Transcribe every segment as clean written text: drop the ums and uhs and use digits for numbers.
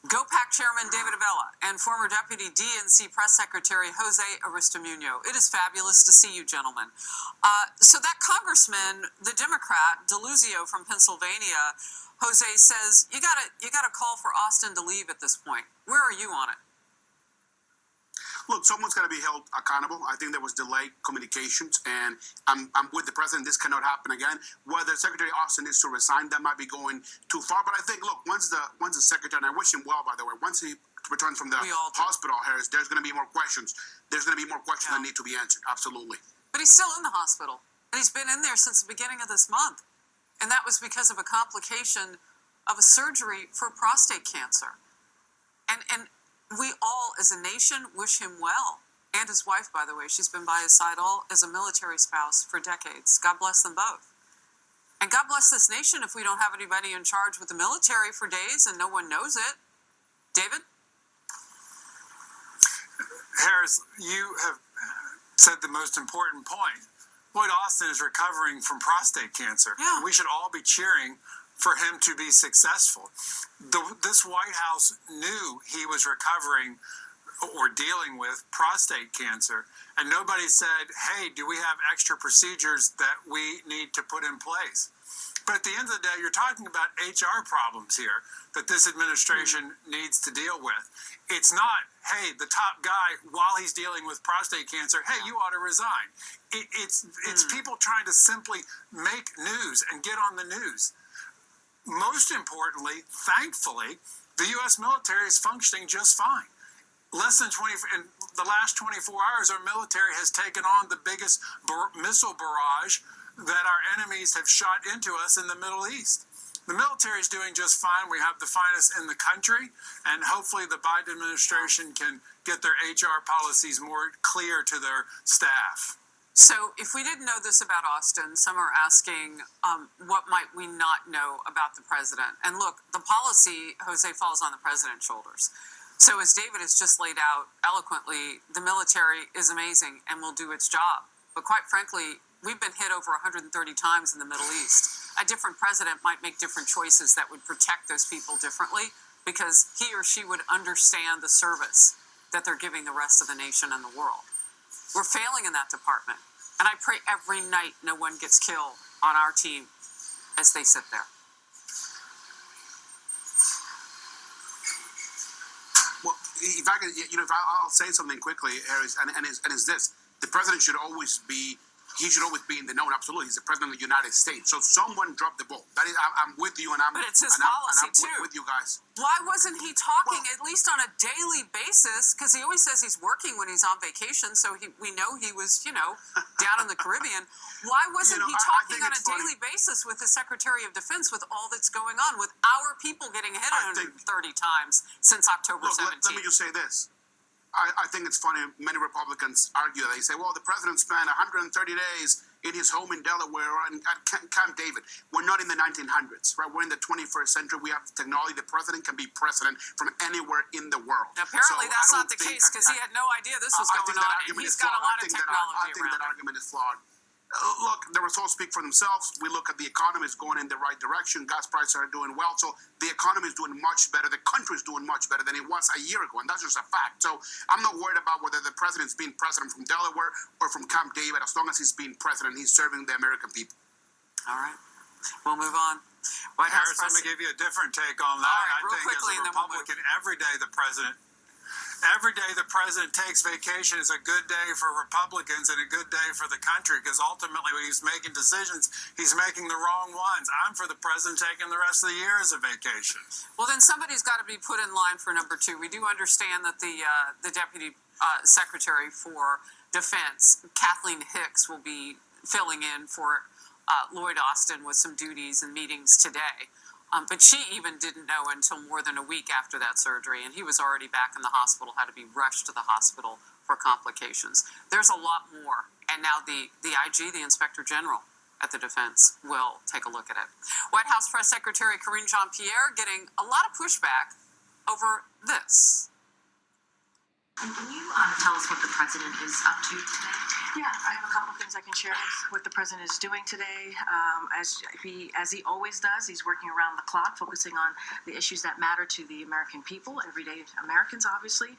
GOPAC Chairman David Avella and former Deputy DNC Press Secretary Jose Aristimuño. It is fabulous to see you, gentlemen. So that congressman, the Democrat, DeLuzio from Pennsylvania, Jose, says you gotta call for Austin to leave at this point. Where are you on it? Look, someone's got to be held accountable. I think there was delayed communications, and I'm with the president. This cannot happen again. Whether Secretary Austin needs to resign, that might be going too far. But I think, look, once the secretary, and I wish him well, by the way, once he returns from the hospital, Harris, there's going to be more questions. There's going to be more questions that need to be answered. Absolutely. But he's still in the hospital, and he's been in there since the beginning of this month, and that was because of a complication of a surgery for prostate cancer, and we all, as a nation, wish him well. And his wife, by the way, she's been by his side all as a military spouse for decades. God bless them both. And God bless this nation if we don't have anybody in charge with the military for days and no one knows it. David? Harris, you have said the most important point. Lloyd Austin is recovering from prostate cancer. Yeah. We should all be cheering for him to be successful. This White House knew he was recovering or dealing with prostate cancer, and nobody said, hey, do we have extra procedures that we need to put in place? But at the end of the day, you're talking about HR problems here that this administration needs to deal with. It's not, hey, the top guy, while he's dealing with prostate cancer, hey, you ought to resign. It's people trying to simply make news and get on the news. Most importantly, thankfully, the U.S. military is functioning just fine. In the last 24 hours, our military has taken on the biggest missile barrage that our enemies have shot into us in the Middle East. The military is doing just fine. We have the finest in the country, and hopefully the Biden administration can get their HR policies more clear to their staff. So if we didn't know this about Austin, some are asking, what might we not know about the president? And look, the policy, Jose, falls on the president's shoulders. So as David has just laid out eloquently, the military is amazing and will do its job. But quite frankly, we've been hit over 130 times in the Middle East. A different president might make different choices that would protect those people differently because he or she would understand the service that they're giving the rest of the nation and the world. We're failing in that department. And I pray every night no one gets killed on our team as they sit there. Well, if I could, I'll say something quickly, Harris, and it's this: the president should always be. He should always be in the know. Absolutely, he's the president of the United States. So someone dropped the ball. That is, I'm with you, but it's his policy too. With you guys. Why wasn't he talking at least on a daily basis? Because he always says he's working when he's on vacation, so we know he was, down in the Caribbean. Why wasn't he talking on a daily basis with the Secretary of Defense with all that's going on, with our people getting hit 130 times since October 17th? Let me just say this. I think it's funny, many Republicans argue that. They say, well, the president spent 130 days in his home in Delaware at Camp David. We're not in the 1900s, right? We're in the 21st century. We have technology. The president can be president from anywhere in the world. Now, apparently that's not the case because he had no idea this was going on, and he's got a lot of technology I think that argument is flawed. Look, the results speak for themselves. We look at the economy is going in the right direction. Gas prices are doing well. So the economy is doing much better. The country is doing much better than it was a year ago. And that's just a fact. So I'm not worried about whether the president's being president from Delaware or from Camp David. As long as he's being president, he's serving the American people. All right. We'll move on. White Harris, let me give you a different take on that. Right, I think as a Republican, every day the president takes vacation is a good day for Republicans and a good day for the country because ultimately when he's making decisions, he's making the wrong ones. I'm for the president taking the rest of the year as a vacation. Well, then somebody's got to be put in line for number two. We do understand that the Deputy Secretary for Defense, Kathleen Hicks, will be filling in for Lloyd Austin with some duties and meetings today. But she even didn't know until more than a week after that surgery, and he was already back in the hospital, had to be rushed to the hospital for complications. There's a lot more, and now the IG, the Inspector General at the Defense, will take a look at it. White House Press Secretary Karine Jean-Pierre getting a lot of pushback over this. And can you tell us what the president is up to today? Yeah, I have a couple things I can share with what the president is doing today. As he always does, he's working around the clock, focusing on the issues that matter to the American people, everyday Americans, obviously.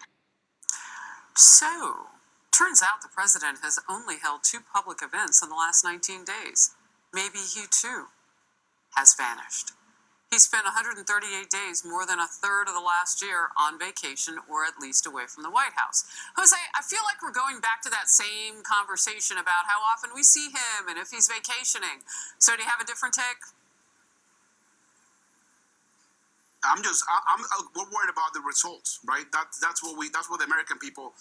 So, turns out the president has only held 2 public events in the last 19 days. Maybe he too has vanished. He spent 138 days, more than a third of the last year, on vacation or at least away from the White House. Jose, I feel like we're going back to that same conversation about how often we see him and if he's vacationing. So do you have a different take? We're worried about the results, right? That's what the American people,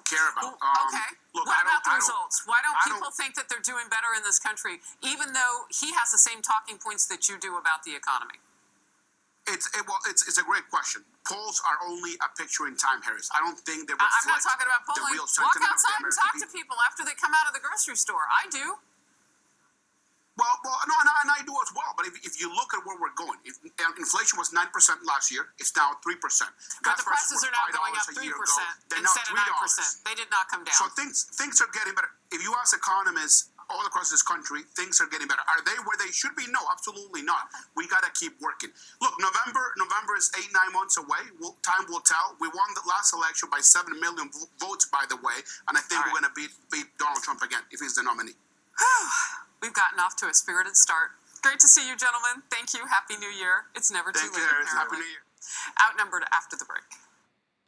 care about. Okay. Look, What about the results? Why don't people think that they're doing better in this country, even though he has the same talking points that you do about the economy? It's a great question. Polls are only a picture in time, Harris. I don't think they reflect I'm not talking about the polling. real Walk sentiment of the outside and American talk to people. people after they come out of the grocery store. I do. Well, no, and I do as well. But if you look at where we're going, inflation was 9% last year. It's now 3%. But the prices are now going up 3% instead of 9%. They did not come down. So things are getting better. If you ask economists all across this country, things are getting better. Are they where they should be? No, absolutely not. We got to keep working. Look, November is 8-9 months away. Time will tell. We won the last election by 7 million votes, by the way, and I think we're going to beat Donald Trump again if he's the nominee. We've gotten off to a spirited start. Great to see you, gentlemen. Thank you. Happy New Year. It's never too late. Thank you, Harris. Happy New Year. Outnumbered after the break.